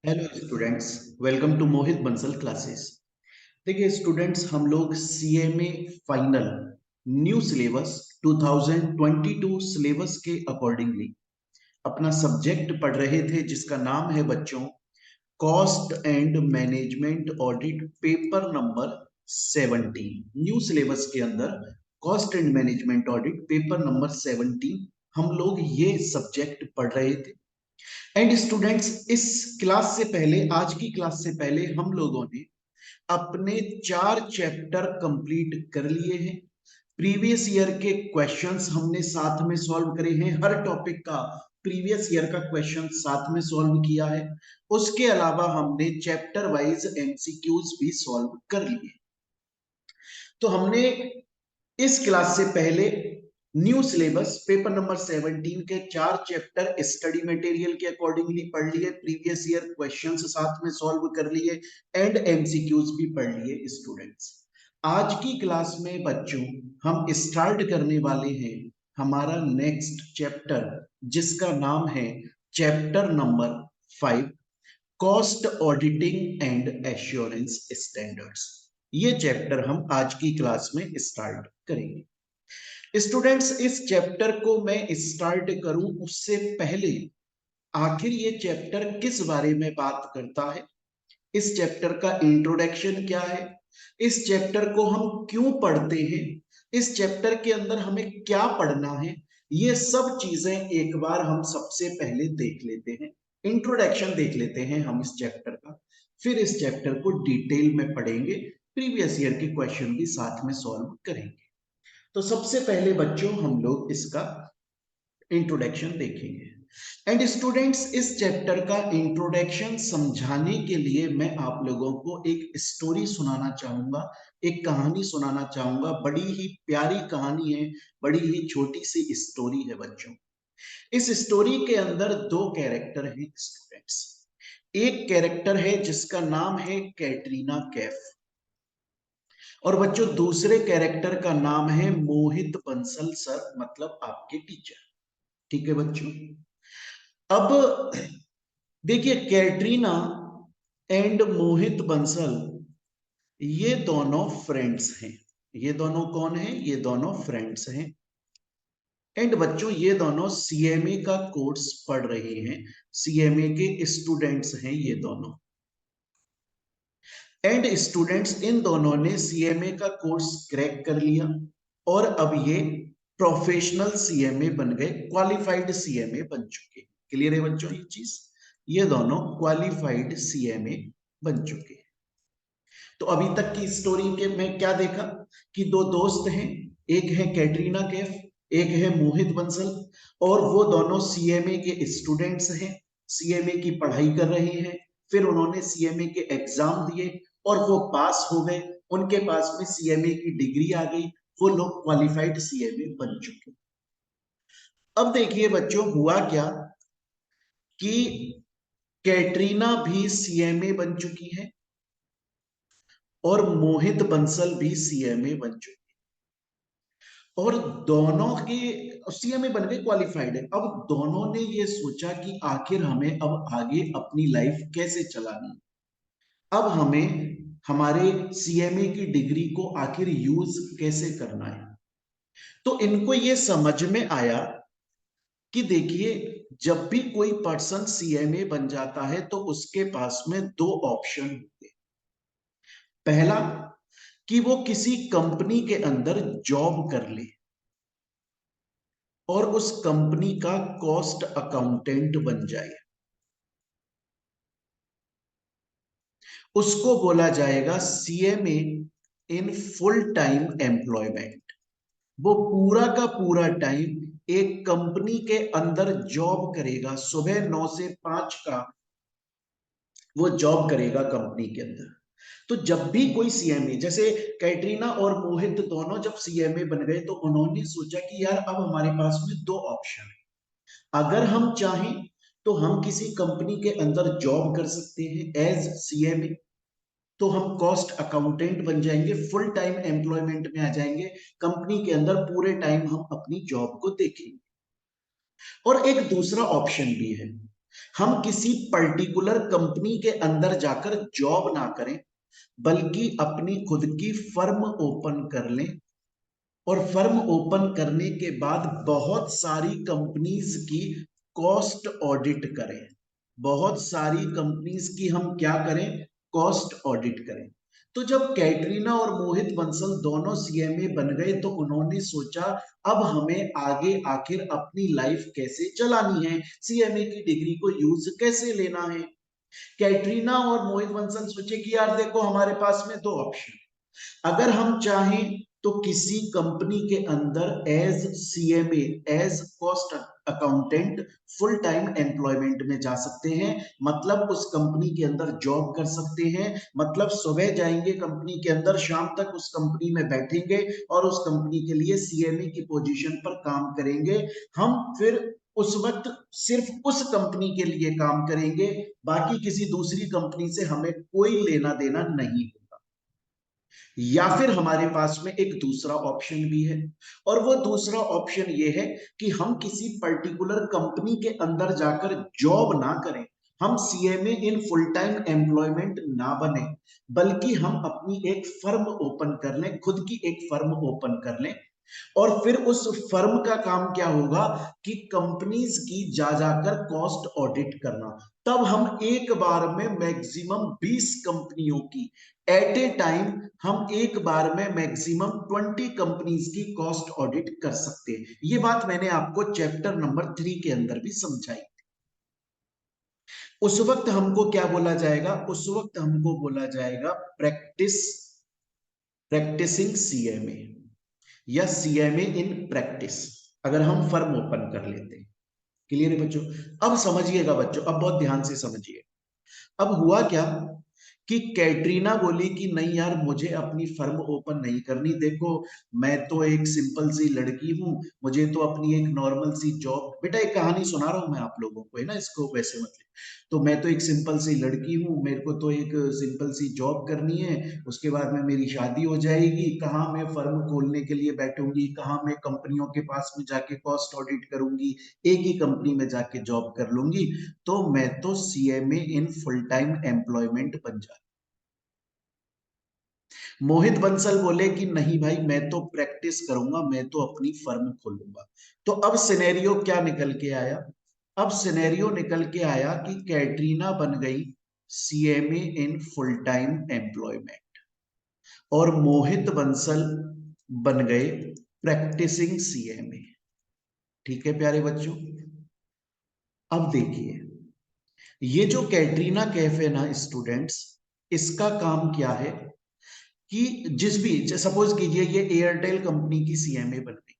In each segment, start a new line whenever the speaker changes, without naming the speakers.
Hello students, welcome to Mohit Bansal classes. देखिए students, हम लोग CMA final new syllabus 2022 syllabus के अकॉर्डिंगली अपना सब्जेक्ट पढ़ रहे थे, जिसका नाम है बच्चों cost and management audit paper number 17। New syllabus के अंदर cost and management audit paper number 17 हम लोग ये सब्जेक्ट पढ़ रहे थे। एंड स्टूडेंट्स, इस क्लास से पहले, आज की क्लास से पहले हम लोगों ने अपने 4 चैप्टर कंप्लीट कर लिए हैं। प्रीवियस ईयर के क्वेश्चंस हमने साथ में सॉल्व करे हैं। हर टॉपिक का प्रीवियस ईयर का क्वेश्चन साथ में सॉल्व किया है। उसके अलावा हमने चैप्टर वाइज एमसीक्यूज भी सॉल्व कर लिए। तो हमने इस क्लास से पहले न्यू सिलेबस पेपर नंबर 17 के 4 चैप्टर स्टडी मटेरियल के अकॉर्डिंगली पढ़ लिए, प्रीवियस ईयर क्वेश्चंस साथ में सॉल्व कर लिए एंड एमसीक्यूज भी पढ़ लिए। स्टूडेंट्स, आज की क्लास में बच्चों हम स्टार्ट करने वाले हैं हमारा नेक्स्ट चैप्टर, जिसका नाम है chapter number 5, cost auditing and assurance standards. ये चैप्टर हम आज की क्लास में स्टार्ट करेंगे। स्टूडेंट्स, इस चैप्टर को मैं स्टार्ट करूं उससे पहले आखिर ये चैप्टर किस बारे में बात करता है, इस चैप्टर का इंट्रोडक्शन क्या है, इस चैप्टर को हम क्यों पढ़ते हैं, इस चैप्टर के अंदर हमें क्या पढ़ना है, ये सब चीजें एक बार हम सबसे पहले देख लेते हैं। इंट्रोडक्शन देख लेते हैं हम इस चैप्टर का, फिर इस चैप्टर को डिटेल में पढ़ेंगे, प्रीवियस ईयर के क्वेश्चन भी साथ में सॉल्व करेंगे। तो सबसे पहले बच्चों हम लोग इसका इंट्रोडक्शन देखेंगे। एंड स्टूडेंट्स, इस चैप्टर का इंट्रोडक्शन समझाने के लिए मैं आप लोगों को एक स्टोरी सुनाना चाहूंगा, एक कहानी सुनाना चाहूंगा। बड़ी ही प्यारी कहानी है, बड़ी ही छोटी सी स्टोरी है बच्चों। इस स्टोरी के अंदर 2 कैरेक्टर हैं स्टूडेंट्स। एक कैरेक्टर है जिसका नाम है कैटरीना कैफ, और बच्चों दूसरे कैरेक्टर का नाम है मोहित बंसल सर, मतलब आपके टीचर। ठीक है बच्चों। अब देखिए, कैटरीना एंड मोहित बंसल ये दोनों फ्रेंड्स हैं। ये दोनों कौन हैं? ये दोनों फ्रेंड्स हैं। एंड बच्चों, ये दोनों सीएमए का कोर्स पढ़ रहे हैं, सीएमए के स्टूडेंट्स हैं ये दोनों। एंड स्टूडेंट्स, इन दोनों ने सीएमए का कोर्स क्रैक कर लिया और अब ये प्रोफेशनल सीएमए बन गए, क्वालिफाइड सीएमए बन चुके। क्लियर है बच्चों ये चीज? ये दोनों क्वालिफाइड सीएमए बन चुके हैं। तो अभी तक की स्टोरी के में क्या देखा कि 2 दोस्त हैं, एक है कैटरीना कैफ, एक है मोहित बंसल, और वो दोनों सीएमए के स्टूडेंट्स हैं, सीएमए की पढ़ाई कर रहे हैं। फिर उन्होंने सीएमए के एग्जाम दिए और वो पास हो गए, उनके पास में सीएमए की डिग्री आ गई, वो लोग क्वालिफाइड सीएमए बन चुके। अब देखिए बच्चों, हुआ क्या कि कैटरीना भी सीएमए बन चुकी है और मोहित बंसल भी सीएमए बन चुके, और दोनों के सीएमए बन गए, क्वालिफाइड है। अब दोनों ने ये सोचा कि आखिर हमें अब आगे अपनी लाइफ कैसे चलानी, अब हमें हमारे सीएमए की डिग्री को आखिर यूज कैसे करना है। तो इनको ये समझ में आया कि देखिए, जब भी कोई पर्सन सीएमए बन जाता है तो उसके पास में 2 ऑप्शन होते हैं। पहला, कि वो किसी कंपनी के अंदर जॉब कर ले और उस कंपनी का कॉस्ट अकाउंटेंट बन जाए, उसको बोला जाएगा CMA in full time employment. वो पूरा का पूरा टाइम एक कंपनी के अंदर जॉब करेगा, सुबह 9 से 5 का वो जॉब करेगा कंपनी के अंदर। तो जब भी कोई सीएमए, जैसे कैटरीना और मोहित दोनों जब सीएमए बन गए तो उन्होंने सोचा कि यार अब हमारे पास में 2 ऑप्शन है। अगर हम चाहें तो हम किसी कंपनी के अंदर जॉब कर सकते हैं एज सीएमए, तो हम कॉस्ट अकाउंटेंट बन जाएंगे, फुल टाइम एम्प्लॉयमेंट में आ जाएंगे, कंपनी के अंदर पूरे टाइम हम अपनी जॉब को देखेंगे। और एक दूसरा ऑप्शन भी है हम किसी पर्टिकुलर कंपनी के अंदर जाकर जॉब ना करें, बल्कि अपनी खुद की फर्म ओपन कर लें, और फर्म ओपन करने के बाद बहुत सारी कंपनीज की कॉस्ट ऑडिट करें। बहुत सारी कंपनीज की हम क्या करें? कॉस्ट ऑडिट करें। तो जब कैटरीना और मोहित बंसल दोनों सीएमए बन गए तो उन्होंने सोचा अब हमें आगे आखिर अपनी लाइफ कैसे चलानी है, सीएमए की डिग्री को यूज कैसे लेना है। कैटरीना और मोहित बंसल सोचे कि यार देखो, हमारे पास में दो ऑप्शन, अगर हम चाहें तो किसी कंपनी के अंदर as CMA, as cost accountant full time employment में जा सकते हैं, मतलब उस कंपनी के अंदर जॉब कर सकते हैं, मतलब सुबह जाएंगे कंपनी के अंदर, शाम तक उस कंपनी में बैठेंगे और उस कंपनी के लिए सीएमए की पोजीशन पर काम करेंगे। हम फिर उस वक्त सिर्फ उस कंपनी के लिए काम करेंगे, बाकी किसी दूसरी कंपनी से हमें कोई लेना देना नहीं होगा। या फिर हमारे पास में एक दूसरा ऑप्शन भी है, और वो दूसरा ऑप्शन ये है कि हम किसी पर्टिकुलर कंपनी के अंदर जाकर जॉब ना करें, हम CMA in full time employment ना बने, बल्कि हम अपनी एक फर्म ओपन कर लें, खुद की एक फर्म ओपन कर लें। और फिर उस फर्म का काम क्या होगा कि कंपनीज की जा जाकर कॉस्ट ऑडिट करना। तब हम एक बार में मैक्सिमम 20 कंपनियों की, एट ए टाइम हम एक बार में मैक्सिमम 20 कंपनीज की कॉस्ट ऑडिट कर सकते हैं। ये बात मैंने आपको चैप्टर नंबर 3 के अंदर भी समझाई। उस वक्त हमको क्या बोला जाएगा? उस वक्त हमको बोला जाएगा प्रैक्टिसिंग सीएमए, या सीएमए इन प्रैक्टिस, अगर हम फर्म ओपन कर लेते हैं। क्लियर है बच्चों? अब समझिएगा बच्चों, अब बहुत ध्यान से समझिए। अब हुआ क्या कि कैटरीना बोली कि नहीं यार, मुझे अपनी फर्म ओपन नहीं करनी। देखो, मैं तो एक सिंपल सी लड़की हूं, मुझे तो अपनी एक नॉर्मल सी जॉब, बेटा एक कहानी सुना रहा हूं मैं आप लोगों को, है ना, इसको वैसे मतलब, तो मैं तो एक सिंपल सी लड़की हूं, मेरे को तो एक सिंपल सी जॉब करनी है, उसके बाद में मेरी शादी हो जाएगी, कहाँ मैं फर्म खोलने के लिए बैठूंगी, कहाँ मैं कंपनियों के पास में जाके कॉस्ट ऑडिट करूंगी, एक ही कंपनी में जाके जॉब कर लूंगी। तो मैं तो CMA in full time employment बन जा। मोहित बंसल बोले कि नहीं भाई, मैं तो प्रैक्टिस करूंगा, मैं तो अपनी फर्म खोलूंगा। तो अब सिनेरियो क्या निकल के आया? अब सिनेरियो निकल के आया कि कैटरीना बन गई CMA in full time employment, और मोहित बंसल बन गए प्रैक्टिसिंग सीएमए। ठीक है प्यारे बच्चों? अब देखिए, ये जो कैटरीना कैफ है ना स्टूडेंट्स, इसका काम क्या है कि जिस भी, सपोज कीजिए ये एयरटेल कंपनी की सीएमए बन गई,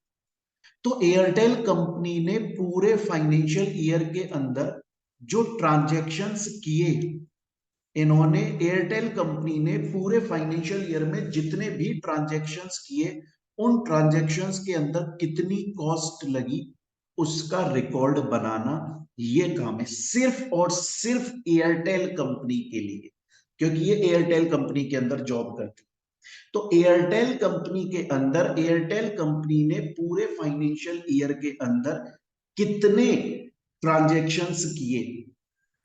तो एयरटेल कंपनी ने पूरे फाइनेंशियल ईयर के अंदर जो ट्रांजैक्शंस किए, इन्होंने, एयरटेल कंपनी ने पूरे फाइनेंशियल ईयर में जितने भी ट्रांजैक्शंस किए, उन ट्रांजैक्शंस के अंदर कितनी कॉस्ट लगी, उसका रिकॉर्ड बनाना, ये काम है सिर्फ और सिर्फ एयरटेल कंपनी के लिए, क्योंकि ये एयरटेल कंपनी के अंदर जॉब करती। तो एयरटेल कंपनी के अंदर एयरटेल कंपनी ने पूरे फाइनेंशियल ईयर के अंदर कितने ट्रांजैक्शंस किए,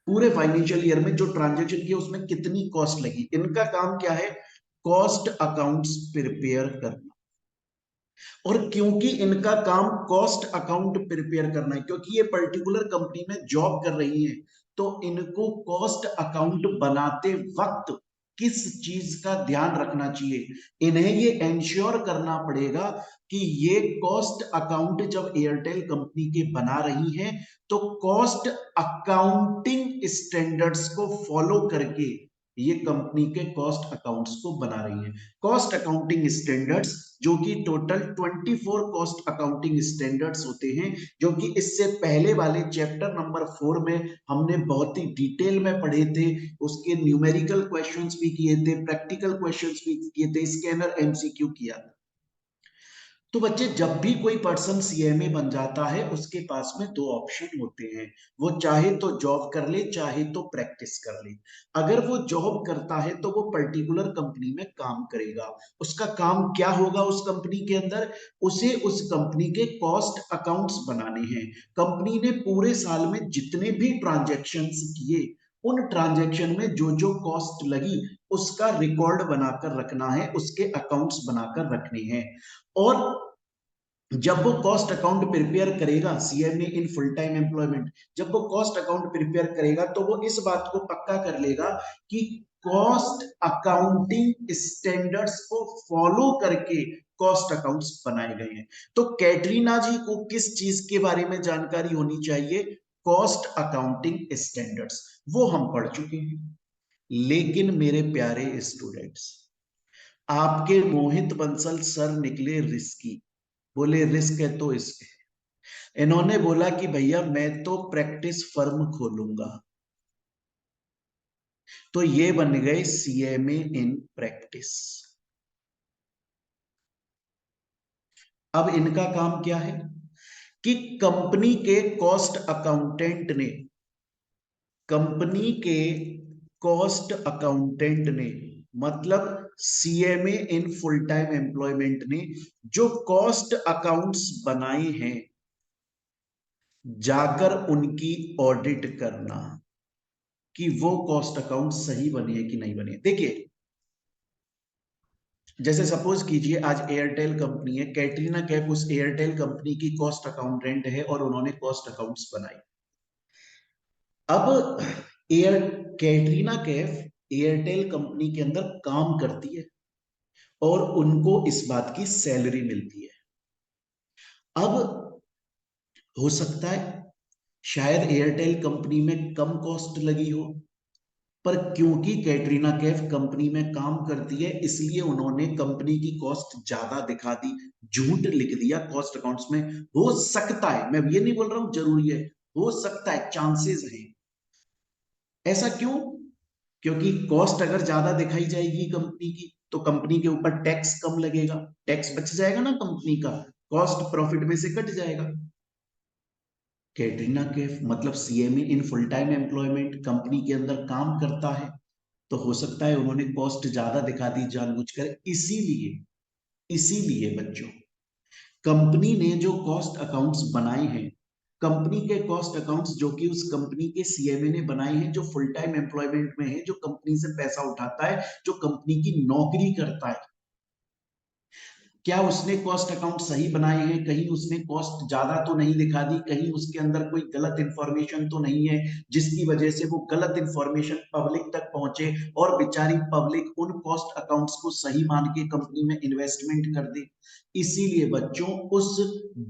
पूरे फाइनेंशियल ईयर में जो ट्रांजैक्शन किए उसमें कितनी कॉस्ट लगी, इनका काम क्या है? कॉस्ट अकाउंट्स प्रिपेयर करना। और क्योंकि इनका काम कॉस्ट अकाउंट प्रिपेयर करना है, क्योंकि ये पर्टिकुलर कंपनी में जॉब कर रही है, तो इनको कॉस्ट अकाउंट बनाते वक्त किस चीज का ध्यान रखना चाहिए? इन्हें ये एंश्योर करना पड़ेगा कि ये कॉस्ट अकाउंट जब एयरटेल कंपनी के बना रही हैं, तो कॉस्ट अकाउंटिंग स्टैंडर्ड्स को फॉलो करके ये कंपनी के कॉस्ट अकाउंट्स को बना रही है। कॉस्ट अकाउंटिंग स्टैंडर्ड्स, जो कि टोटल 24 कॉस्ट अकाउंटिंग स्टैंडर्ड्स होते हैं, जो कि इससे पहले वाले चैप्टर नंबर 4 में हमने बहुत ही डिटेल में पढ़े थे। उसके न्यूमेरिकल क्वेश्चंस भी किए थे, प्रैक्टिकल क्वेश्चंस भी किए थे, स्कैनर एमसीक्यू किया था। तो बच्चे, जब भी कोई पर्सन सीएमए बन जाता है उसके पास में दो ऑप्शन होते हैं। वो चाहे तो जॉब कर ले, चाहे तो प्रैक्टिस कर ले। अगर वो जॉब करता है तो वो पर्टिकुलर कंपनी में काम करेगा। उसका काम क्या होगा उस कंपनी के अंदर? उसे उस कंपनी के कॉस्ट अकाउंट्स बनाने हैं। कंपनी ने पूरे साल में जितने भी ट्रांजैक्शंस किए, उन ट्रांजैक्शन में जो जो कॉस्ट लगी उसका रिकॉर्ड बनाकर रखना है, उसके अकाउंट्स बनाकर रखने हैं। और जब वो कॉस्ट अकाउंट प्रिपेयर करेगा, CMA in full time employment, जब वो कॉस्ट अकाउंट प्रिपेयर करेगा तो वो इस बात को पक्का कर लेगा कि कॉस्ट अकाउंटिंग स्टैंडर्ड्स को फॉलो करके कॉस्ट अकाउंट्स बनाए गए हैं। तो कैटरीना जी को किस चीज के बारे में जानकारी होनी चाहिए? कॉस्ट अकाउंटिंग स्टैंडर्ड्स, वो हम पढ़ चुके हैं। लेकिन मेरे प्यारे स्टूडेंट्स, आपके मोहित बंसल सर निकले रिस्की। बोले रिस्क है तो इश्क है। इन्होंने बोला कि भैया मैं तो प्रैक्टिस फर्म खोलूंगा। तो ये बन गए सीएमए इन प्रैक्टिस। अब इनका काम क्या है कि कंपनी के कॉस्ट अकाउंटेंट ने, कंपनी के कॉस्ट अकाउंटेंट ने, मतलब CMA in full time employment ने जो कॉस्ट अकाउंट्स बनाए हैं, जाकर उनकी ऑडिट करना कि वो कॉस्ट अकाउंट सही बने हैं कि नहीं बने। देखिए, जैसे सपोज कीजिए आज एयरटेल कंपनी है, कैटरीना कैफ उस एयरटेल कंपनी की कॉस्ट अकाउंटेंट है और उन्होंने कॉस्ट अकाउंट्स बनाए। अब air Katrina Kaif Airtel company के अंदर काम करती है और उनको इस बात की सैलरी मिलती है। अब हो सकता है शायद एयरटेल कंपनी में कम कॉस्ट लगी हो, पर क्योंकि कैटरीना कैफ कंपनी में काम करती है इसलिए उन्होंने कंपनी की कॉस्ट ज्यादा दिखा दी, झूठ लिख दिया कॉस्ट अकाउंट्स में। हो सकता है, मैं ये नहीं बोल रहा हूं जरूरी है, हो सकता है, चांसेस है। ऐसा क्यों? क्योंकि कॉस्ट अगर ज्यादा दिखाई जाएगी कंपनी की तो कंपनी के ऊपर टैक्स कम लगेगा, टैक्स बच जाएगा ना कंपनी का, कॉस्ट प्रॉफिट में से कट जाएगा। कैटरीना कैफ मतलब CMA in full time employment company के अंदर काम करता है, तो हो सकता है उन्होंने कॉस्ट ज्यादा दिखा दी जानबूझकर। इसीलिए इसीलिए बच्चों, कंपनी ने जो कॉस्ट अकाउंट्स बनाए हैं, कंपनी के कॉस्ट अकाउंट्स जो कि उस कंपनी के सीएमए ने बनाए हैं, जो फुल टाइम एम्प्लॉयमेंट में है, जो कंपनी से पैसा उठाता है, जो कंपनी की नौकरी करता है, क्या उसने कॉस्ट अकाउंट सही बनाए हैं? कहीं उसने कॉस्ट ज्यादा तो नहीं दिखा दी? कहीं उसके अंदर कोई गलत इंफॉर्मेशन तो नहीं है जिसकी वजह से वो गलत इंफॉर्मेशन पब्लिक तक पहुंचे और बेचारी पब्लिक उन कॉस्ट अकाउंट्स को सही मान के कंपनी में इन्वेस्टमेंट कर दे? इसीलिए बच्चों, उस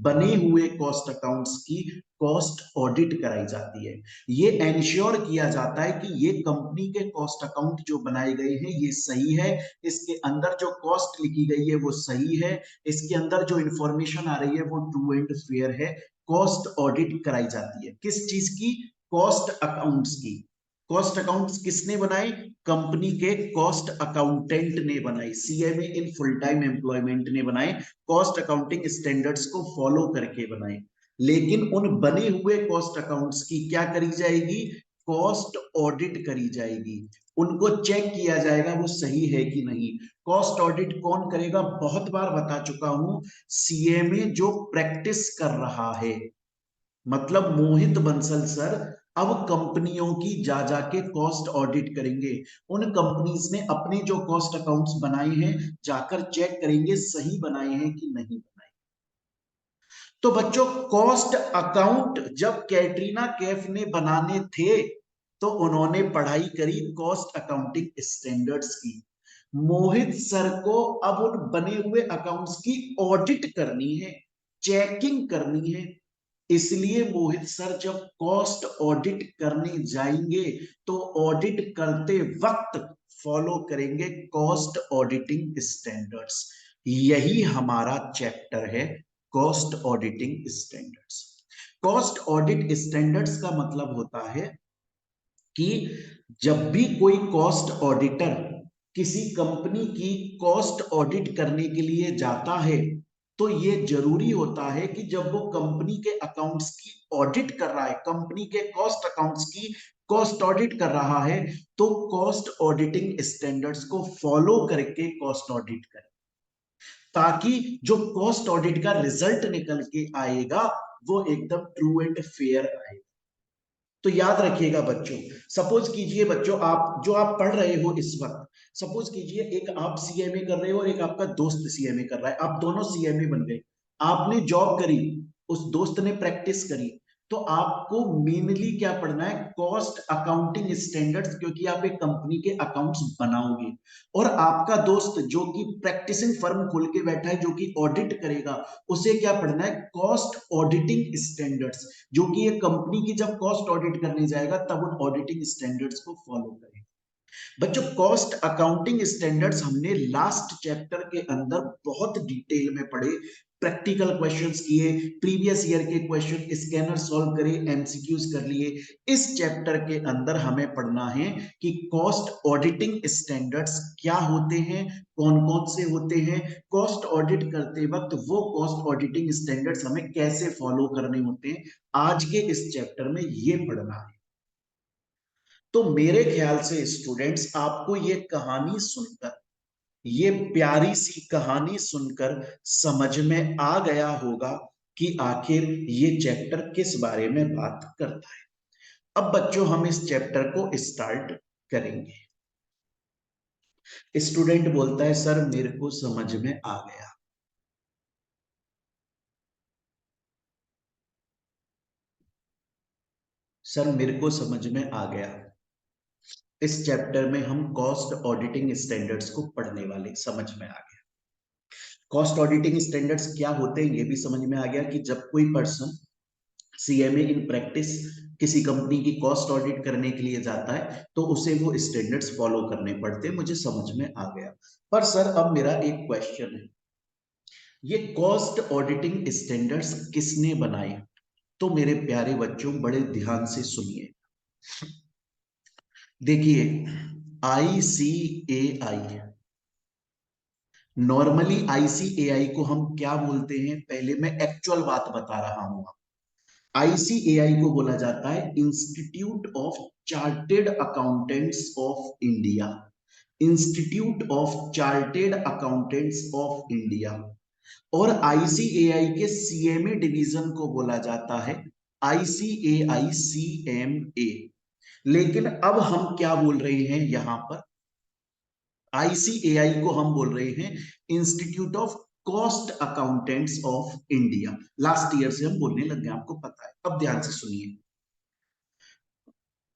बने हुए कॉस्ट अकाउंट्स की कॉस्ट ऑडिट कराई जाती है। ये एंश्योर किया जाता है कि ये कंपनी के कॉस्ट अकाउंट जो बनाए गए हैं ये सही है, इसके अंदर जो कॉस्ट लिखी गई है वो सही है, इसके अंदर जो इंफॉर्मेशन आ रही है वो ट्रू एंड फेयर है। कॉस्ट ऑडिट कराई जाती है किस चीज की? कॉस्ट अकाउंट्स की। कॉस्ट अकाउंट्स किसने बनाए? कंपनी के कॉस्ट अकाउंटेंट ने बनाए, CMA in full time employment ने बनाए, कॉस्ट अकाउंटिंग स्टैंडर्ड्स को फॉलो करके बनाए। लेकिन उन बने हुए कॉस्ट अकाउंट्स की क्या करी जाएगी? कॉस्ट ऑडिट करी जाएगी, उनको चेक किया जाएगा वो सही है कि नहीं। कॉस्ट ऑडिट कौन करेगा? बहुत बार बता चुका हूं, सीएमए जो प्रैक्टिस कर रहा है, मतलब मोहित बंसल सर अब कंपनियों की जा जाके कॉस्ट ऑडिट करेंगे। उन कंपनीज ने अपने जो कॉस्ट अकाउंट्स बनाए हैं जाकर चेक करेंगे सही बनाए हैं कि नहीं बनाए। तो बच्चों, कॉस्ट अकाउंट जब कैटरीना कैफ ने बनाने थे तो उन्होंने पढ़ाई करी कॉस्ट अकाउंटिंग स्टैंडर्ड्स की। मोहित सर को अब उन बने हुए अकाउंट्स की ऑडिट करनी है, चेकिंग करनी है। इसलिए मोहित सर जब कॉस्ट ऑडिट करने जाएंगे तो ऑडिट करते वक्त फॉलो करेंगे कॉस्ट ऑडिटिंग स्टैंडर्ड्स। यही हमारा चैप्टर है, cost auditing standards. Cost audit standards का मतलब होता है कि जब भी कोई कॉस्ट ऑडिटर किसी कंपनी की कॉस्ट ऑडिट करने के लिए जाता है तो ये जरूरी होता है कि जब वो कंपनी के अकाउंट्स की ऑडिट कर रहा है, कंपनी के कॉस्ट अकाउंट्स की कॉस्ट ऑडिट कर रहा है, तो कॉस्ट ऑडिटिंग स्टैंडर्ड्स को फॉलो करके कॉस्ट ऑडिट करे, ताकि जो कॉस्ट ऑडिट का रिजल्ट निकल के आएगा वो एकदम ट्रू एंड फेयर आएगा। तो याद रखिएगा बच्चों, सपोज कीजिए बच्चों, आप जो आप पढ़ रहे हो इस वक्त, सपोज कीजिए एक आप सीएमए कर रहे हो और एक आपका दोस्त सीएमए कर रहा है, आप दोनों सीएमए बन गए, आपने जॉब करी, उस दोस्त ने प्रैक्टिस करी, तो आपको मेनली क्या पढ़ना है, कॉस्ट अकाउंटिंग स्टैंडर्ड्स, क्योंकि आप एक कंपनी के अकाउंट्स बनाओगे। और आपका दोस्त जो कि प्रैक्टिसिंग फर्म खोल के बैठा है, जो कि ऑडिट करेगा, उसे क्या पढ़ना है, कॉस्ट ऑडिटिंग स्टैंडर्ड्स, जो कि ये कंपनी की जब कॉस्ट ऑडिट करने जाएगा तब उन ऑडिटिंग स्टैंडर्ड्स को फॉलो करेगा। बच्चों कॉस्ट अकाउंटिंग स्टैंडर्ड्स हमने लास्ट चैप्टर के अंदर बहुत डिटेल में पढ़े, प्रैक्टिकल क्वेश्चंस किए, प्रीवियस ईयर के क्वेश्चन स्कैनर सॉल्व करे, एमसीक्यूज कर लिए। इस चैप्टर के अंदर हमें पढ़ना है कि कॉस्ट ऑडिटिंग स्टैंडर्ड्स क्या होते हैं, कौन कौन से होते हैं, कॉस्ट ऑडिट करते वक्त वो कॉस्ट ऑडिटिंग स्टैंडर्ड्स हमें कैसे फॉलो करने होते हैं, आज के इस चैप्टर में ये पढ़ना है। तो मेरे ख्याल से स्टूडेंट्स आपको ये कहानी सुनकर, ये प्यारी सी कहानी सुनकर समझ में आ गया होगा कि आखिर ये चैप्टर किस बारे में बात करता है। अब बच्चों हम इस चैप्टर को स्टार्ट करेंगे। स्टूडेंट बोलता है सर मेरे को समझ में आ गया। सर मेरे को समझ में आ गया। इस चैप्टर में हम कॉस्ट ऑडिटिंग स्टैंडर्ड्स को पढ़ने वाले, समझ में आ गया। कॉस्ट ऑडिटिंग स्टैंडर्ड्स क्या होते हैं ये भी समझ में आ गया कि जब कोई पर्सन सीएमए इन प्रैक्टिस किसी कंपनी की कॉस्ट ऑडिट करने के लिए जाता है तो उसे वो स्टैंडर्ड्स फॉलो करने पड़ते हैं, मुझे समझ में आ गया। पर सर अब मेरा एक क्वेश्चन है, ये कॉस्ट ऑडिटिंग स्टैंडर्ड्स किसने बनाए? तो मेरे प्यारे बच्चों बड़े ध्यान से सुनिए। देखिए आईसीएआई, नॉर्मली आईसीएआई को हम क्या बोलते हैं, पहले मैं एक्चुअल बात बता रहा हूं। आईसीएआई को बोला जाता है institute of chartered accountants of India, institute of chartered accountants of India. और आईसीएआई के सीएमए डिवीजन को बोला जाता है आईसीएआई सीएमए। लेकिन अब हम क्या बोल रहे हैं यहां पर, आईसीएआई को हम बोल रहे हैं institute of Cost Accountants of India. Last year से हम बोलने लग गए, आपको पता है। अब ध्यान से सुनिए,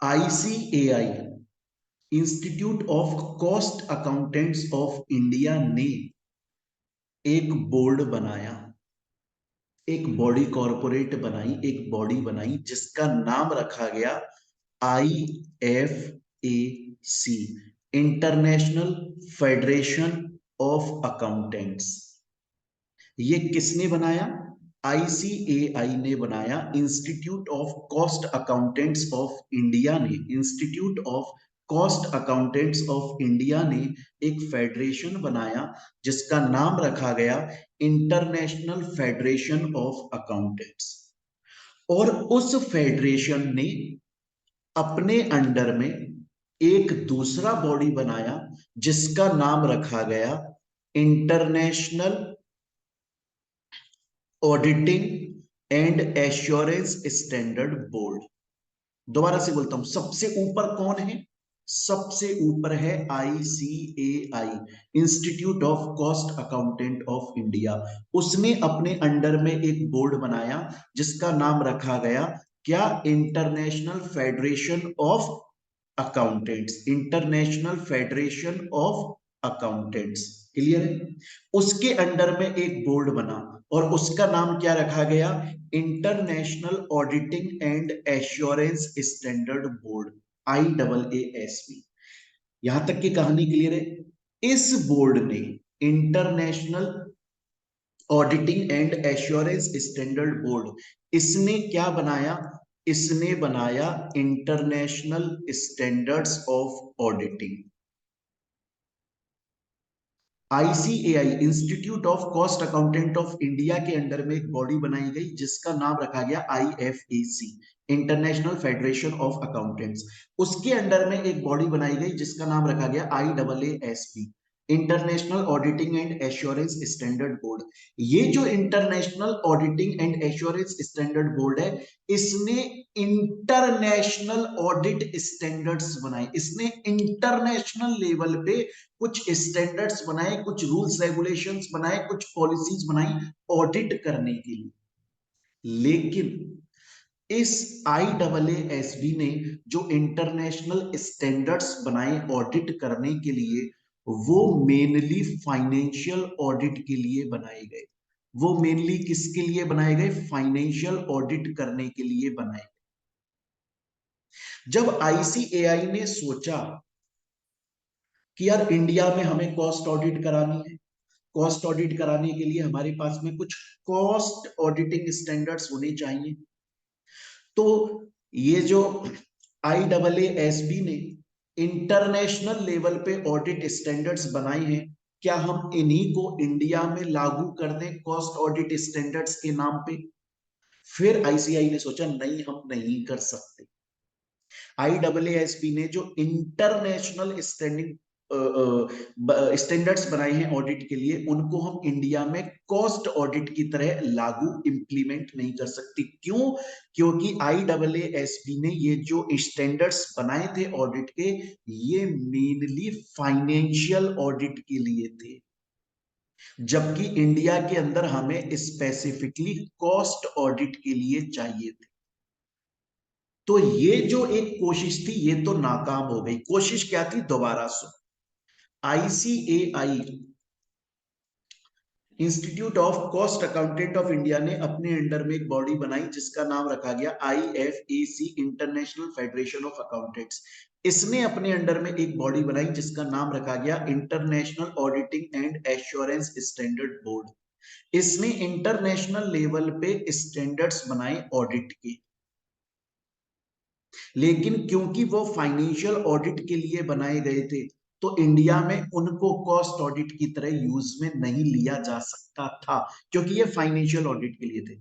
ICAI institute of Cost Accountants of India ने एक बोर्ड बनाया, एक बॉडी कॉरपोरेट बनाई, एक बॉडी बनाई जिसका नाम रखा गया IFAC, International federation of Accountants. ये किसने बनाया? आईसीएआई ने बनाया, Institute of Cost Accountants of India ने, Institute of Cost Accountants of India ने एक फेडरेशन बनाया जिसका नाम रखा गया इंटरनेशनल फेडरेशन ऑफ अकाउंटेंट्स। और उस फेडरेशन ने अपने अंडर में एक दूसरा बॉडी बनाया जिसका नाम रखा गया international auditing and assurance standard board. दोबारा से बोलता हूं, सबसे ऊपर कौन है? सबसे ऊपर है ICAI, institute of cost accountant of India. उसने अपने अंडर में एक बोर्ड बनाया जिसका नाम रखा गया क्या? International federation of accountants, international federation of accountants. Clear है? उसके अंडर में एक बोर्ड बना और उसका नाम क्या रखा गया? International auditing and assurance standard board, IAASB। यहां तक की कहानी क्लियर है? इस बोर्ड ने, international auditing and assurance standard board, इसने क्या बनाया? इसने बनाया international standards of auditing. ICAI institute of cost accountant of India के अंडर में एक बॉडी बनाई गई जिसका नाम रखा गया IFAC, international federation of accountants. उसके अंडर में एक बॉडी बनाई गई जिसका नाम रखा गया IASB, international auditing and assurance standard board. ये जो international auditing and assurance standard board है, इसने इंटरनेशनल ऑडिट स्टैंडर्ड्स बनाए। इसने इंटरनेशनल लेवल पे कुछ स्टैंडर्ड्स बनाए, कुछ रूल्स रेगुलेशंस बनाए, कुछ पॉलिसीज बनाई ऑडिट करने के लिए। लेकिन इस आईएएसबी ने जो इंटरनेशनल स्टैंडर्ड्स बनाए ऑडिट करने के लिए, वो मेनली फाइनेंशियल ऑडिट के लिए बनाए गए। वो मेनली किसके लिए बनाए गए? फाइनेंशियल ऑडिट करने के लिए बनाए गए। जब आईसीएआई ने सोचा कि यार इंडिया में हमें कॉस्ट ऑडिट करानी है, कॉस्ट ऑडिट कराने के लिए हमारे पास में कुछ कॉस्ट ऑडिटिंग स्टैंडर्ड्स होने चाहिए, तो ये जो आईएएसबी ने इंटरनेशनल लेवल पे ऑडिट स्टैंडर्ड्स बनाए हैं, क्या हम इन्हीं को इंडिया में लागू कर दें कॉस्ट ऑडिट स्टैंडर्ड्स के नाम पे? फिर आईसीआई ने सोचा नहीं, हम नहीं कर सकते। आईएएसबी ने जो इंटरनेशनल स्टैंडर्ड्स बनाए हैं ऑडिट के लिए, उनको हम इंडिया में कॉस्ट ऑडिट की तरह लागू इंप्लीमेंट नहीं कर सकते। क्यों? क्योंकि आईएएसबी ने ये जो स्टैंडर्ड्स बनाए थे ऑडिट के, ये मेनली फाइनेंशियल ऑडिट के लिए थे, जबकि इंडिया के अंदर हमें स्पेसिफिकली कॉस्ट ऑडिट के लिए चाहिए थे। तो ये जो एक कोशिश थी, ये तो नाकाम हो गई। कोशिश क्या थी? दोबारा सुन। ICAI, institute of cost accountant of India ने अपने अंडर में एक बॉडी बनाई जिसका नाम रखा गया IFAC, international federation of accountants. इसने अपने अंडर में एक बॉडी बनाई जिसका नाम रखा गया international auditing and assurance standard board. इसने इंटरनेशनल लेवल पे स्टैंडर्ड्स बनाए ऑडिट के, लेकिन क्योंकि वो फाइनेंशियल ऑडिट के लिए बनाए गए थे, तो इंडिया में उनको कॉस्ट ऑडिट की तरह यूज में नहीं लिया जा सकता था, क्योंकि ये फाइनेंशियल ऑडिट के लिए थे।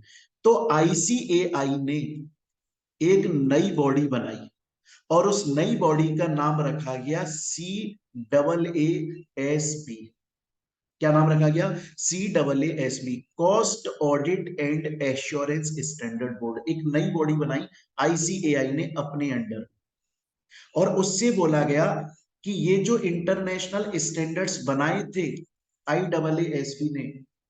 तो आईसीएआई ने एक नई बॉडी बनाई और उस नई बॉडी का नाम रखा गया CAASB। क्या नाम रखा गया? CAASB, cost audit and assurance standard board. एक नई बॉडी बनाई आईसीएआई ने अपने अंडर, और उससे बोला गया कि ये जो इंटरनेशनल स्टैंडर्ड्स बनाए थे आईएएसबी ने,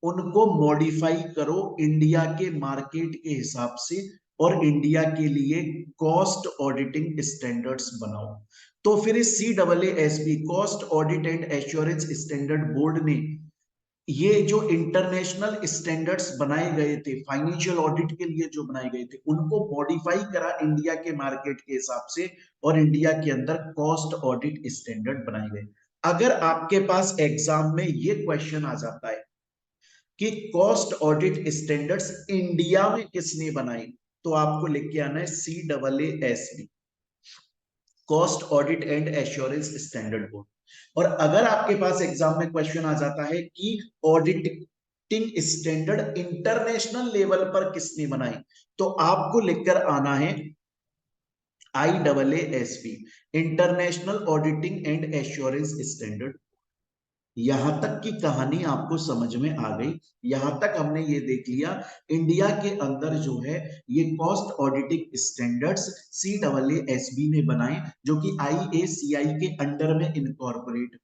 उनको मॉडिफाई करो इंडिया के मार्केट के हिसाब से, और इंडिया के लिए कॉस्ट ऑडिटिंग स्टैंडर्ड्स बनाओ। तो फिर इस CAASB, cost audit and assurance standard board ने ये जो इंटरनेशनल स्टैंडर्ड्स बनाए गए थे फाइनेंशियल ऑडिट के लिए, जो बनाए गए थे, उनको मॉडिफाई करा इंडिया के मार्केट के हिसाब से, और इंडिया के अंदर कॉस्ट ऑडिट स्टैंडर्ड बनाए गए। अगर आपके पास एग्जाम में ये क्वेश्चन आ जाता है कि कॉस्ट ऑडिट स्टैंडर्ड्स इंडिया में किसने बनाए, तो आपको लिख के आना है CAASB, cost audit and assurance standard board. और अगर आपके पास एग्जाम में क्वेश्चन आ जाता है कि ऑडिटिंग स्टैंडर्ड इंटरनेशनल लेवल पर किसने बनाए, तो आपको लिखकर आना है IAASB, international auditing and assurance standard. यहां तक की कहानी आपको समझ में आ गई। यहां तक हमने ये देख लिया इंडिया के अंदर जो है ये कॉस्ट ऑडिटिंग स्टैंडर्ड्स CAASB ने बनाए, जो कि IACI के अंडर में इनकॉर्पोरेट हुआ।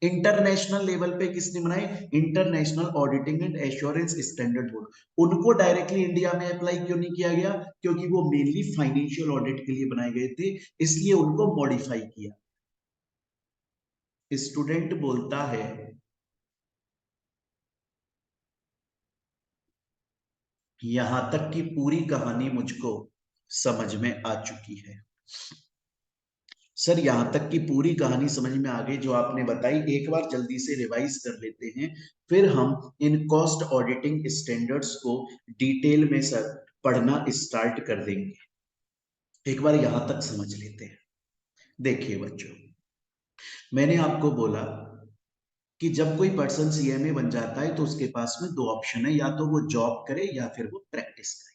इंटरनेशनल लेवल पे किसने बनाए? International auditing and assurance standard board. उनको डायरेक्टली इंडिया में अप्लाई क्यों नहीं किया गया? क्योंकि वो मेनली फाइनेंशियल ऑडिट के लिए बनाए गए थे, इसलिए उनको मॉडिफाई किया। स्टूडेंट बोलता है, यहां तक की पूरी कहानी मुझको समझ में आ चुकी है। सर यहां तक की पूरी कहानी समझ में आ गई जो आपने बताई। एक बार जल्दी से रिवाइज कर लेते हैं, फिर हम इन कॉस्ट ऑडिटिंग स्टैंडर्ड्स को डिटेल में सर पढ़ना स्टार्ट कर देंगे। एक बार यहां तक समझ लेते हैं। देखिए बच्चों, मैंने आपको बोला कि जब कोई पर्सन सीएमए बन जाता है तो उसके पास में दो ऑप्शन है, या तो वो जॉब करे या फिर वो प्रैक्टिस करे।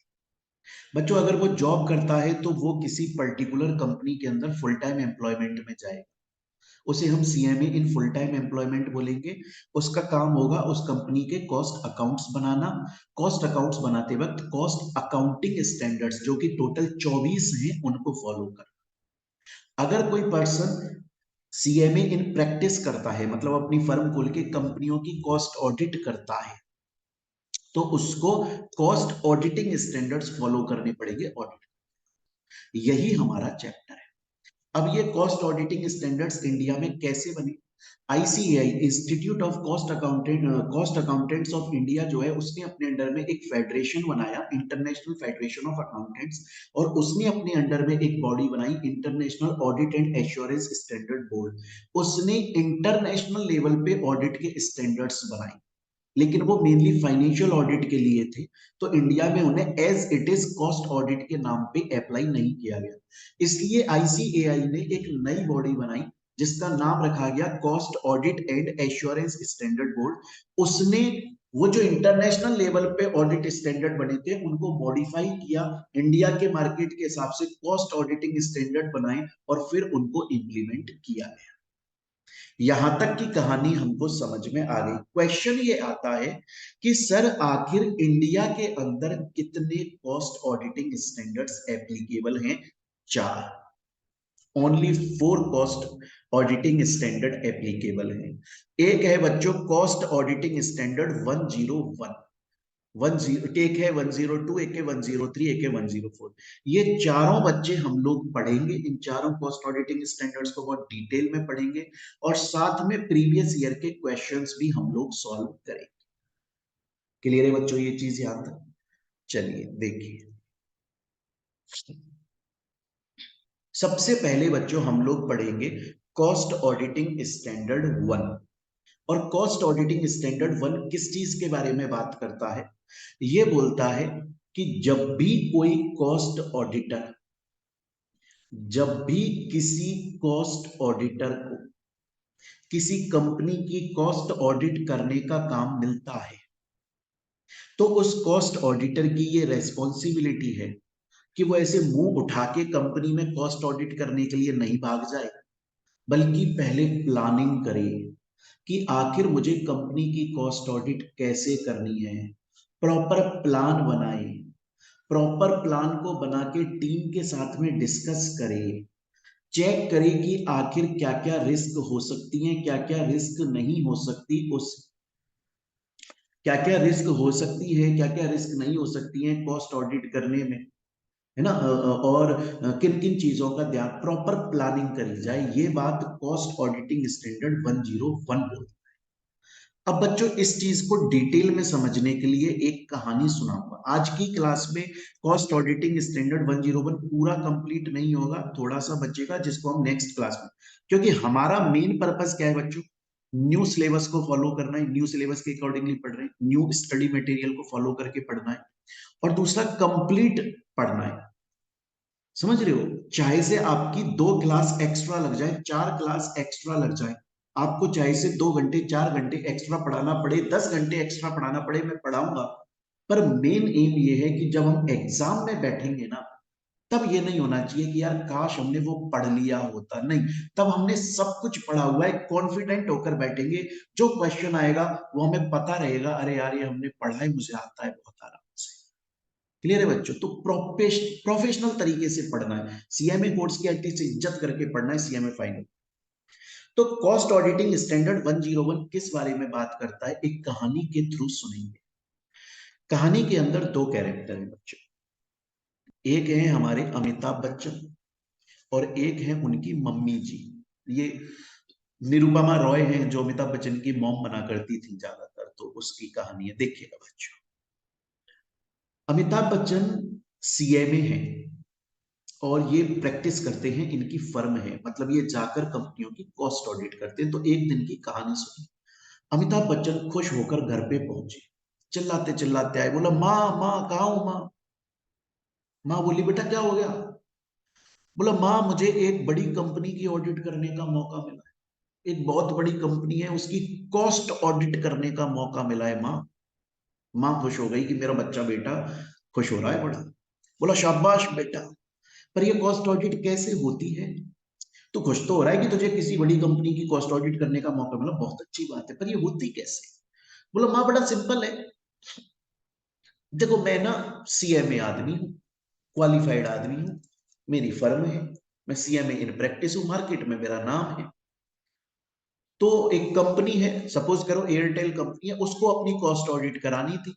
बच्चों, अगर वो जॉब करता है तो वो किसी पर्टिकुलर कंपनी के अंदर फुल टाइम एम्प्लॉयमेंट में जाएगा, उसे हम CMA in full time employment बोलेंगे। उसका काम होगा उस कंपनी के कॉस्ट अकाउंट्स बनाना। कॉस्ट अकाउंट्स बनाते वक्त कॉस्ट अकाउंटिंग स्टैंडर्ड्स जो कि टोटल 24 हैं उनको फॉलो कर। अगर कोई पर्सन सीएमए इन प्रैक्टिस करता है, मतलब अपनी फर्म खोल के कंपनियों की कॉस्ट ऑडिट करता है, तो उसको कॉस्ट ऑडिटिंग स्टैंडर्ड्स फॉलो करने पड़ेंगे ऑडिट। यही हमारा चैप्टर है। अब ये कॉस्ट ऑडिटिंग स्टैंडर्ड्स इंडिया में कैसे बने? ICAI, institute of Cost Accountants of India जो है, उसने अपने अंडर में एक फेडरेशन बनाया, इंटरनेशनल फेडरेशन ऑफ अकाउंटेंट्स, और उसने अपने अंडर में एक बॉडी बनाई, international audit and assurance standard board. उसने इंटरनेशनल लेवल पे ऑडिट के स्टैंडर्ड्स बनाए, लेकिन वो मेनली फाइनेंशियल ऑडिट के लिए थे, तो इंडिया में उन्हें as it is cost audit के नाम पे अप्लाई नहीं किया गया। इसलिए आईसीएआई ने एक नई बॉडी बनाई जिसका नाम रखा गया cost audit and assurance standard board. उसने वो जो इंटरनेशनल लेवल पे ऑडिट स्टैंडर्ड बने थे उनको मॉडिफाई किया, इंडिया के मार्केट के हिसाब से कॉस्ट ऑडिटिंग स्टैंडर्ड बनाए और फिर उनको इंप्लीमेंट किया गया। यहां तक की कहानी हमको समझ में आ गई। क्वेश्चन ये आता है कि सर आखिर इंडिया के अंदर कितने कॉस्ट ऑडिटिंग स्टैंडर्ड्स एप्लीकेबल हैं? चार। Only 4 cost auditing standard applicable हैं। एक है बच्चों कॉस्ट ऑडिटिंग स्टैंडर्ड 101, 10, एक है 102, एक है 103, एक है 104। ये चारों बच्चे हम लोग पढ़ेंगे, इन चारों कॉस्ट ऑडिटिंग स्टैंडर्ड्स को बहुत डिटेल में पढ़ेंगे, और साथ में प्रीवियस ईयर के क्वेश्चंस भी हम लोग सॉल्व करेंगे। क्लियर है बच्चों ये चीज याद है? चलिए देखिए, सबसे पहले बच्चों हम लोग पढ़ेंगे कॉस्ट ऑडिटिंग स्टैंडर्ड 1। और कॉस्ट ऑडिटिंग स्टैंडर्ड 1 किस चीज के बारे में बात करता है? ये बोलता है कि जब भी किसी कॉस्ट ऑडिटर को किसी कंपनी की कॉस्ट ऑडिट करने का काम मिलता है, तो उस कॉस्ट ऑडिटर की ये रेस्पॉन्सिबिलिटी है कि वो ऐसे मुंह उठा के कंपनी में कॉस्ट ऑडिट करने के लिए नहीं भाग जाए, बल्कि पहले प्लानिंग करे कि आखिर मुझे कंपनी की कॉस्ट ऑडिट कैसे करनी है। प्रॉपर प्लान बनाए, प्रॉपर प्लान को बना के टीम के साथ में डिस्कस करे, चेक करे कि आखिर क्या क्या रिस्क हो सकती हैं, क्या क्या रिस्क नहीं हो सकती, उस क्या क्या रिस्क हो सकती है, क्या क्या रिस्क नहीं हो सकती हैं कॉस्ट ऑडिट करने में, है ना। और किन किन चीजों का ध्यान, प्रॉपर प्लानिंग करी जाए, ये बात कॉस्ट ऑडिटिंग स्टैंडर्ड 101 बोलता है। अब बच्चों इस चीज को डिटेल में समझने के लिए एक कहानी सुनाऊंगा। आज की क्लास में कॉस्ट ऑडिटिंग स्टैंडर्ड 101 पूरा कंप्लीट नहीं होगा, थोड़ा सा बचेगा जिसको हम नेक्स्ट क्लास में, क्योंकि हमारा मेन पर्पस क्या है बच्चों? न्यू सिलेबस को फॉलो करना है, न्यू सिलेबस के अकॉर्डिंगली पढ़ रहे हैं, न्यू स्टडी मटेरियल को फॉलो करके पढ़ना है, और दूसरा कंप्लीट पढ़ना है। समझ रहे हो? चाहे से आपकी 2 क्लास एक्स्ट्रा लग जाए, 4 क्लास एक्स्ट्रा लग जाए, आपको चाहे से 2 घंटे 4 घंटे एक्स्ट्रा पढ़ाना पड़े, 10 घंटे एक्स्ट्रा पढ़ाना पड़े, मैं पढ़ाऊंगा। पर मेन एम ये है कि जब हम एग्जाम में बैठेंगे ना, तब ये नहीं होना चाहिए कि यार काश हमने वो पढ़ लिया होता, नहीं। तब हमने सब कुछ पढ़ा हुआ है, कॉन्फिडेंट होकर बैठेंगे, जो क्वेश्चन आएगा वो हमें पता रहेगा, अरे यार ये हमने पढ़ा है, मुझे आता है बहुत आराम से। क्लियर है बच्चों? तो प्रोफेशनल तरीके से पढ़ना है, सीएमए कोर्स की एटलीस्ट इज्जत करके पढ़ना है, सीएमए फाइनल। तो कॉस्ट ऑडिटिंग स्टैंडर्ड 101 किस बारे में बात करता है, एक कहानी के थ्रू सुनेंगे। कहानी के अंदर 2 कैरेक्टर हैं बच्चों, एक है हमारे अमिताभ बच्चन और एक है उनकी मम्मी जी। ये निरुपमा रॉय हैं जो अमिताभ बच्चन की मॉम बना करती थी ज्यादातर, तो उसकी कहानी है, देखिएगा बच्चों। अमिताभ बच्चन सीएमए हैं और ये प्रैक्टिस करते हैं, इनकी फर्म है, मतलब ये जाकर कंपनियों की कॉस्ट ऑडिट करते हैं। तो एक दिन की कहानी सुनी। अमिताभ बच्चन खुश होकर घर पे पहुंचे, चिल्लाते चिल्लाते आए, बोला माँ माँ कहाँ हूं माँ? माँ बोली बेटा क्या हो गया? बोला माँ मुझे एक बड़ी कंपनी की ऑडिट करने का मौका मिला है, एक बहुत बड़ी कंपनी है, उसकी कॉस्ट ऑडिट करने का मौका मिला है। माँ माँ खुश हो गई कि मेरा बच्चा बेटा खुश हो रहा है बड़ा। बोला शाबाश बेटा। पर ये कॉस्ट ऑडिट कैसे होती है? तो खुश तो हो रहा है कि तुझे किसी बड़ी कंपनी की कॉस्ट ऑडिट करने का मौका मिला, बहुत अच्छी बात है, पर ये होती कैसे? बोला माँ बड़ा सिंपल है। देखो मैं ना सीएमए आदमी हूँ, क्वालिफाइड आदमी हूँ, मेरी फर्म है, मैं सीएमए इन प्रैक्टिस हूँ, मार्केट में मेरा नाम है। तो एक कंपनी है, सपोज करो एयरटेल कंपनी है, उसको अपनी कॉस्ट ऑडिट करानी थी।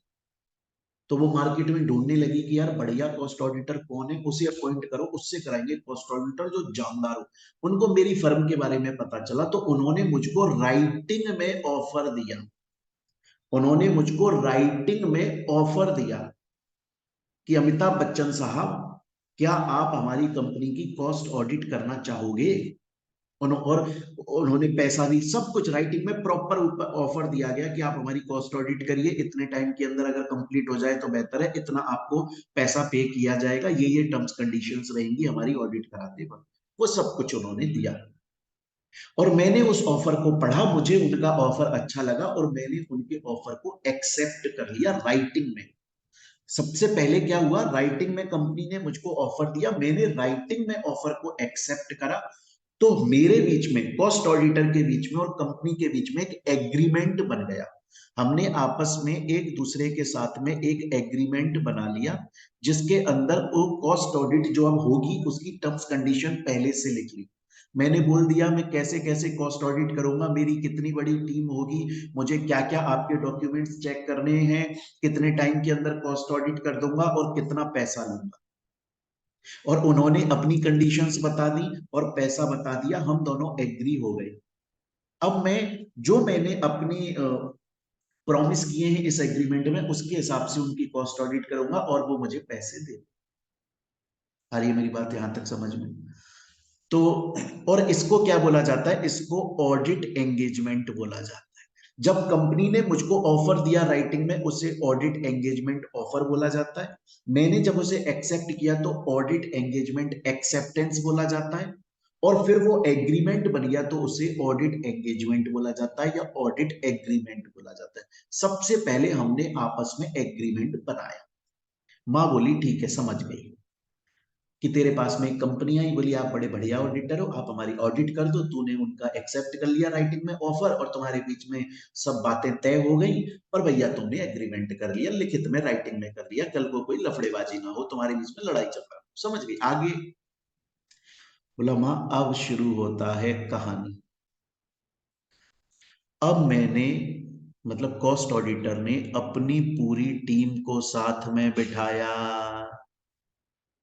तो वो मार्केट में ढूंढने लगी कि यार बढ़िया कॉस्ट ऑडिटर कौन है, उसे अपॉइंट करो, उससे कराएंगे कॉस्ट ऑडिटर जो जानदार हो। उनको मेरी फर्म के बारे में पता चला, तो उन्होंने मुझको राइटिंग में ऑफर दिया। उन्होंने मुझको राइटिंग में ऑफर दिया कि अमिताभ बच्चन साहब, क्या आप हमारी कंपनी की कॉस्ट ऑडिट करना चाहोगे? और उन्होंने पैसा भी, सब कुछ राइटिंग में प्रॉपर ऑफर दिया गया कि आप हमारी कॉस्ट ऑडिट करिए, इतने टाइम के अंदर अगर कंप्लीट हो जाए तो बेहतर है, इतना आपको पैसा पे किया जाएगा, ये टर्म्स कंडीशंस रहेंगी हमारी ऑडिट कराते वक्त। वो सब कुछ उन्होंने दिया और मैंने उस ऑफर को पढ़ा, मुझे उनका ऑफर अच्छा लगा और मैंने उनके ऑफर को एक्सेप्ट कर लिया राइटिंग में। सबसे पहले क्या हुआ, राइटिंग में कंपनी ने मुझको ऑफर दिया, मैंने राइटिंग में ऑफर को एक्सेप्ट करा। तो मेरे बीच में, कॉस्ट ऑडिटर के बीच में और कंपनी के बीच में एक एग्रीमेंट बन गया। हमने आपस में एक दूसरे के साथ में एक एग्रीमेंट बना लिया, जिसके अंदर वो कॉस्ट ऑडिट जो अब होगी उसकी टर्म्स कंडीशन पहले से लिख ली। मैंने बोल दिया मैं कैसे कैसे कॉस्ट ऑडिट करूंगा, मेरी कितनी बड़ी टीम होगी, मुझे क्या क्या आपके डॉक्यूमेंट्स चेक करने हैं, कितने टाइम के अंदर कॉस्ट ऑडिट कर दूंगा और कितना पैसा लूंगा। और उन्होंने अपनी कंडीशंस बता दी और पैसा बता दिया, हम दोनों एग्री हो गए। अब मैं, जो मैंने अपनी प्रॉमिस किए हैं इस एग्रीमेंट में, उसके हिसाब से उनकी कॉस्ट ऑडिट करूंगा और वो मुझे पैसे दे। आ रही है मेरी बात यहां तक समझ में? तो और इसको क्या बोला जाता है, इसको ऑडिट एंगेजमेंट बोला जाता है। जब कंपनी ने मुझको ऑफर दिया राइटिंग में, उसे ऑडिट एंगेजमेंट ऑफर बोला जाता है। मैंने जब उसे एक्सेप्ट किया तो ऑडिट एंगेजमेंट एक्सेप्टेंस बोला जाता है। और फिर वो एग्रीमेंट बन गया तो उसे ऑडिट एंगेजमेंट बोला जाता है या ऑडिट एग्रीमेंट बोला जाता है। सबसे पहले हमने आपस में एग्रीमेंट बनाया। माँ बोली ठीक है समझ गई कि तेरे पास में एक कंपनी आई, बोली आप बड़े बढ़िया ऑडिटर हो, आप हमारी ऑडिट कर दो। तूने उनका एक्सेप्ट कर लिया राइटिंग में ऑफर और तुम्हारे बीच में सब बातें तय हो गई और भैया तुमने एग्रीमेंट कर लिया, लिखित में राइटिंग में कर लिया, कल को कोई लफड़ेबाजी ना हो, तुम्हारे बीच में लड़ाई झगड़ा। समझ गई आगे? बोला माँ अब शुरू होता है कहानी। अब मैंने, मतलब कॉस्ट ऑडिटर ने अपनी पूरी टीम को साथ में बिठाया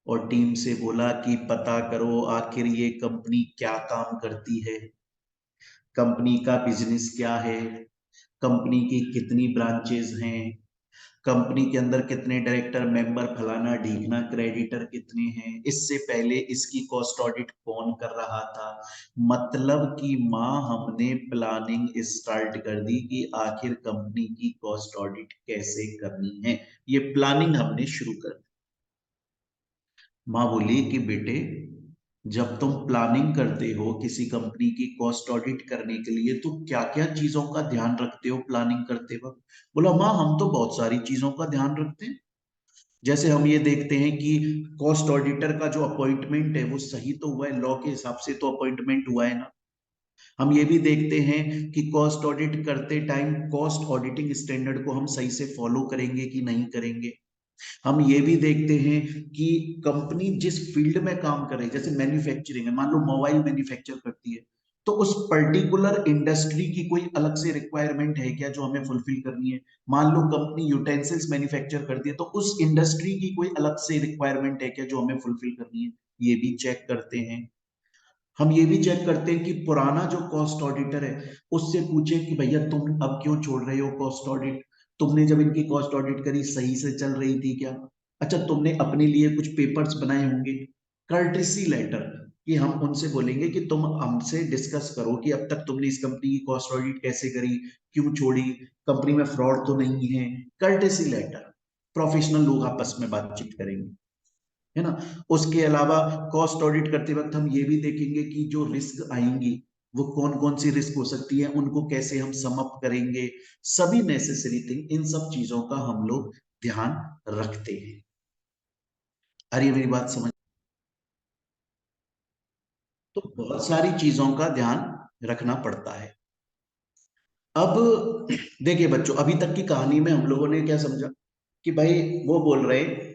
और टीम से बोला कि पता करो आखिर ये कंपनी क्या काम करती है, कंपनी का बिजनेस क्या है, कंपनी की कितनी ब्रांचेस हैं, कंपनी के अंदर कितने डायरेक्टर मेंबर, फलाना ढीकना, क्रेडिटर कितने हैं, इससे पहले इसकी कॉस्ट ऑडिट कौन कर रहा था। मतलब कि माँ हमने प्लानिंग स्टार्ट कर दी कि आखिर कंपनी की कॉस्ट ऑडिट कैसे करनी है, ये प्लानिंग हमने शुरू कर दी। माँ बोली कि बेटे, जब तुम प्लानिंग करते हो किसी कंपनी की कॉस्ट ऑडिट करने के लिए तो क्या क्या चीजों का ध्यान रखते हो प्लानिंग करते वक्त? बोला माँ हम तो बहुत सारी चीजों का ध्यान रखते हैं। जैसे हम ये देखते हैं कि कॉस्ट ऑडिटर का जो अपॉइंटमेंट है वो सही तो हुआ है, लॉ के हिसाब से तो अपॉइंटमेंट हुआ है ना। हम ये भी देखते हैं कि कॉस्ट ऑडिट करते टाइम कॉस्ट ऑडिटिंग स्टैंडर्ड को हम सही से फॉलो करेंगे कि नहीं करेंगे। हम ये भी देखते हैं कि कंपनी जिस फील्ड में काम कर रही है, जैसे मैन्युफैक्चरिंग है, मान लो मोबाइल मैन्युफैक्चर करती है, तो उस पर्टिकुलर इंडस्ट्री की कोई अलग से रिक्वायरमेंट है क्या जो हमें फुलफिल करनी है। मान लो कंपनी यूटेंसिल्स मैन्युफैक्चर करती है, तो उस इंडस्ट्री की कोई अलग से रिक्वायरमेंट है क्या जो हमें फुलफिल करनी है, ये भी चेक करते हैं। हम ये भी चेक करते हैं कि पुराना जो कॉस्ट ऑडिटर है उससे पूछे कि भैया तुम अब क्यों छोड़ रहे हो कॉस्ट ऑडिट, तुमने जब इनकी कॉस्ट ऑडिट करी सही से चल रही थी क्या? अच्छा तुमने अपने लिए कुछ पेपर्स बनाए होंगे, कर्टेसी लेटर, कि हम उनसे बोलेंगे कि तुम हमसे डिस्कस करो कि अब तक तुमने इस कंपनी की कॉस्ट ऑडिट कैसे करी, क्यों छोड़ी, कंपनी में फ्रॉड तो नहीं है। कर्टेसी लेटर, प्रोफेशनल लोग आपस में बातचीत करेंगे, है ना। उसके अलावा कॉस्ट ऑडिट करते वक्त हम ये भी देखेंगे कि जो रिस्क आएंगी वो कौन कौन सी रिस्क हो सकती है, उनको कैसे हम सम अप करेंगे, सभी नेसेसरी थिंग, इन सब चीजों का हम लोग ध्यान रखते हैं। अरे मेरी बात समझ। तो बहुत सारी चीजों का ध्यान रखना पड़ता है। अब देखिए बच्चों, अभी तक की कहानी में हम लोगों ने क्या समझा कि भाई वो बोल रहे हैं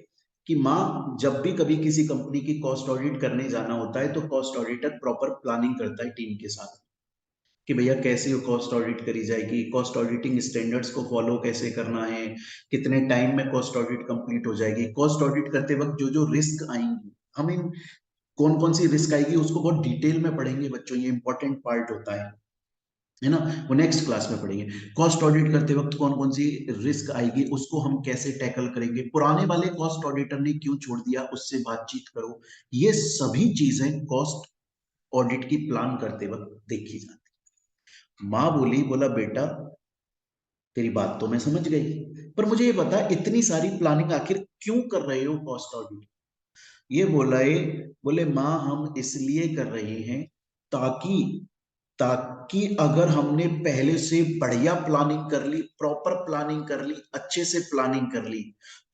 कि माँ, जब भी कभी किसी कंपनी की कॉस्ट ऑडिट करने जाना होता है तो कॉस्ट ऑडिटर प्रॉपर प्लानिंग करता है टीम के साथ कि भैया कैसे कॉस्ट ऑडिट करी जाएगी, कॉस्ट ऑडिटिंग स्टैंडर्ड्स को फॉलो कैसे करना है, कितने टाइम में कॉस्ट ऑडिट कंप्लीट हो जाएगी, कॉस्ट ऑडिट करते वक्त जो जो रिस्क आएंगी, हम इन कौन कौन सी रिस्क आएगी उसको बहुत डिटेल में पढ़ेंगे बच्चों, ये इंपॉर्टेंट पार्ट होता है ना, वो नेक्स्ट क्लास में पढ़ेंगे। कॉस्ट ऑडिट करते वक्त कौन कौन सी रिस्क आएगी उसको हम कैसे टैकल करेंगे, पुराने वाले कॉस्ट ऑडिटर ने क्यों छोड़ दिया उससे बातचीत करो, ये सभी चीजें कॉस्ट ऑडिट की प्लान करते वक्त देखी जाती। माँ बोली, बोला बेटा तेरी बात तो मैं समझ गई, पर मुझे ये बता इतनी सारी प्लानिंग आखिर क्यों कर रहे हो कॉस्ट ऑडिट। ये बोला है, बोले माँ हम इसलिए कर रहे हैं ताकि ताकि अगर हमने पहले से बढ़िया प्लानिंग कर ली, प्रॉपर प्लानिंग कर ली, अच्छे से प्लानिंग कर ली,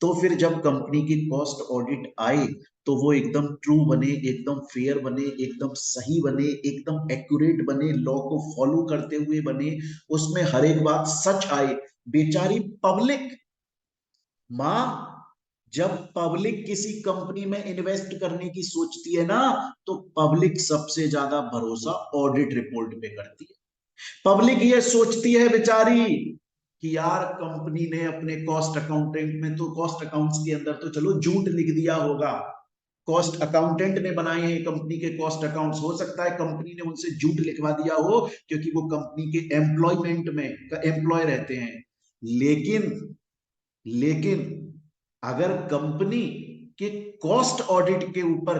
तो फिर जब कंपनी की कॉस्ट ऑडिट आए तो वो एकदम ट्रू बने, एकदम फेयर बने, एकदम सही बने, एकदम एक्यूरेट बने, लॉ को फॉलो करते हुए बने, उसमें हर एक बात सच आए। बेचारी पब्लिक, माँ, जब पब्लिक किसी कंपनी में इन्वेस्ट करने की सोचती है ना, तो पब्लिक सबसे ज्यादा भरोसा ऑडिट रिपोर्ट पे करती है। पब्लिक ये सोचती है बेचारी कि यार कंपनी ने अपने कॉस्ट अकाउंटेंट में तो कॉस्ट अकाउंट्स के अंदर तो चलो झूठ लिख दिया होगा, कॉस्ट अकाउंटेंट ने बनाए हैं कंपनी के कॉस्ट अकाउंट्स, हो सकता है कंपनी ने उनसे झूठ लिखवा दिया हो क्योंकि वो कंपनी के एम्प्लॉयमेंट में एम्प्लॉय रहते हैं। लेकिन लेकिन अगर कंपनी के कॉस्ट ऑडिट के ऊपर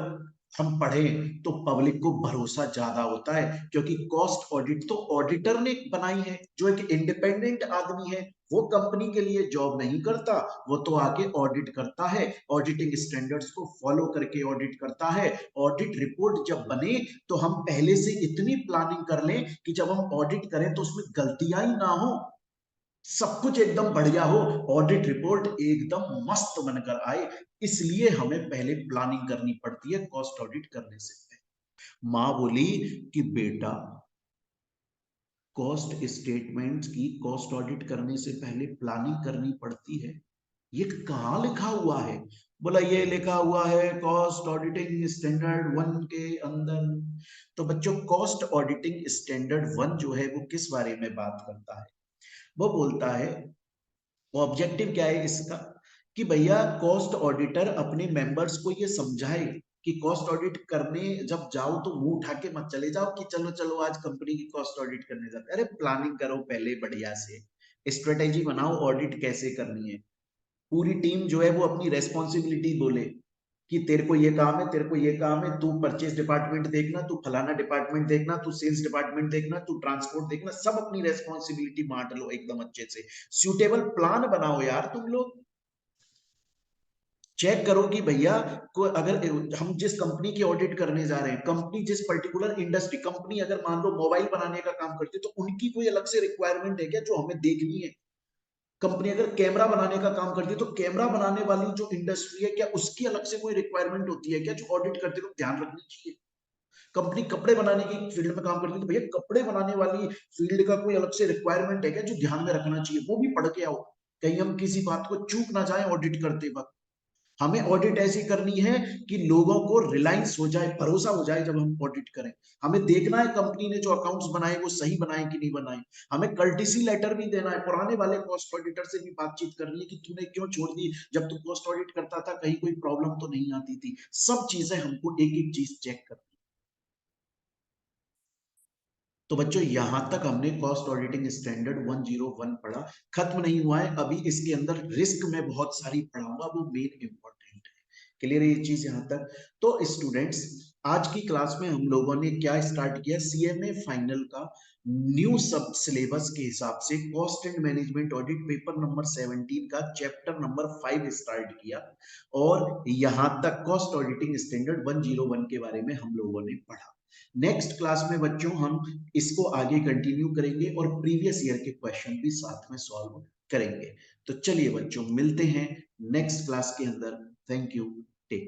हम पढ़ें तो पब्लिक को भरोसा ज्यादा होता है, क्योंकि कॉस्ट ऑडिट तो ऑडिटर ने बनाई है, जो एक इंडिपेंडेंट आदमी है, वो कंपनी के लिए जॉब नहीं करता, वो तो आके ऑडिट करता है, ऑडिटिंग स्टैंडर्ड्स को फॉलो करके ऑडिट करता है। ऑडिट रिपोर्ट जब बने तो हम पहले से इतनी प्लानिंग कर लें कि जब हम ऑडिट करें तो उसमें गलतियां ही ना हो, सब कुछ एकदम बढ़िया हो, ऑडिट रिपोर्ट एकदम मस्त बनकर आए। इसलिए हमें पहले प्लानिंग करनी पड़ती है कॉस्ट ऑडिट करने से पहले। मां बोली कि बेटा कॉस्ट स्टेटमेंट्स की कॉस्ट ऑडिट करने से पहले प्लानिंग करनी पड़ती है, ये कहाँ लिखा हुआ है। बोला ये लिखा हुआ है कॉस्ट ऑडिटिंग स्टैंडर्ड 1 के अंदर। तो बच्चों कॉस्ट ऑडिटिंग स्टैंडर्ड 1 जो है वो किस बारे में बात करता है, वो बोलता है, ऑब्जेक्टिव क्या है इसका कि भैया कॉस्ट ऑडिटर अपने मेंबर्स को ये समझाए कि कॉस्ट ऑडिट करने जब जाओ तो मुंह उठा के मत चले जाओ कि चलो चलो आज कंपनी की कॉस्ट ऑडिट करने जाते, अरे प्लानिंग करो पहले बढ़िया से, स्ट्रेटेजी बनाओ ऑडिट कैसे करनी है, पूरी टीम जो है वो अपनी रेस्पॉन्सिबिलिटी बोले कि तेरे को ये काम है, तेरे को ये काम है, तू परचेज डिपार्टमेंट देखना, तू फलाना डिपार्टमेंट देखना, तू सेल्स डिपार्टमेंट देखना, तू ट्रांसपोर्ट देखना, सब अपनी रेस्पॉन्सिबिलिटी बांट लो एकदम अच्छे से, सूटेबल प्लान बनाओ यार तुम लोग। चेक करो कि भैया को अगर हम जिस कंपनी की ऑडिट करने जा रहे हैं, कंपनी जिस पर्टिकुलर इंडस्ट्री, कंपनी अगर मान लो मोबाइल बनाने का काम करती है तो उनकी कोई अलग से रिक्वायरमेंट है क्या जो हमें देखनी है। कंपनी अगर कैमरा बनाने का काम करती है तो कैमरा बनाने वाली जो इंडस्ट्री है क्या उसकी अलग से कोई रिक्वायरमेंट होती है क्या जो ऑडिट करते वक्त ध्यान रखनी चाहिए। कंपनी कपड़े बनाने की फील्ड में काम करती है तो भैया कपड़े बनाने वाली फील्ड का कोई अलग से रिक्वायरमेंट है क्या जो ध्यान में रखना चाहिए, वो भी पढ़ के आओ, कहीं हम किसी बात को चूक ना जाए ऑडिट करते वक्त। हमें ऑडिट ऐसी करनी है कि लोगों को रिलायंस हो जाए, भरोसा हो जाए जब हम ऑडिट करें। हमें देखना है कंपनी ने जो अकाउंट्स बनाए वो सही बनाए कि नहीं बनाए, हमें कर्टिसी लेटर भी देना है, पुराने वाले कॉस्ट ऑडिटर से भी बातचीत करनी है कि तूने क्यों छोड़ दी, जब तू कॉस्ट ऑडिट करता था कहीं कोई प्रॉब्लम तो नहीं आती थी। सब चीजें हमको एक एक चीज चेक करनी। तो बच्चों यहां तक हमने कॉस्ट ऑडिटिंग स्टैंडर्ड 101 पढ़ा, खत्म नहीं हुआ है, अभी इसके अंदर रिस्क में बहुत सारी पढ़ाऊंगा, वो मेन इंपॉर्टेंट है। क्लियर है ये चीज यहां तक। तो स्टूडेंट्स आज की क्लास में हम लोगों ने क्या स्टार्ट किया, सीएमए फाइनल का न्यू सब सिलेबस के हिसाब से cost and management audit paper number 17 का चैप्टर नंबर 5 स्टार्ट किया, और यहां तक कॉस्ट ऑडिटिंग स्टैंडर्ड 101 के बारे में हम लोगों ने पढ़ा। नेक्स्ट क्लास में बच्चों हम इसको आगे कंटिन्यू करेंगे और प्रीवियस ईयर के क्वेश्चन भी साथ में सॉल्व करेंगे। तो चलिए बच्चों, मिलते हैं नेक्स्ट क्लास के अंदर। Thank you, take care.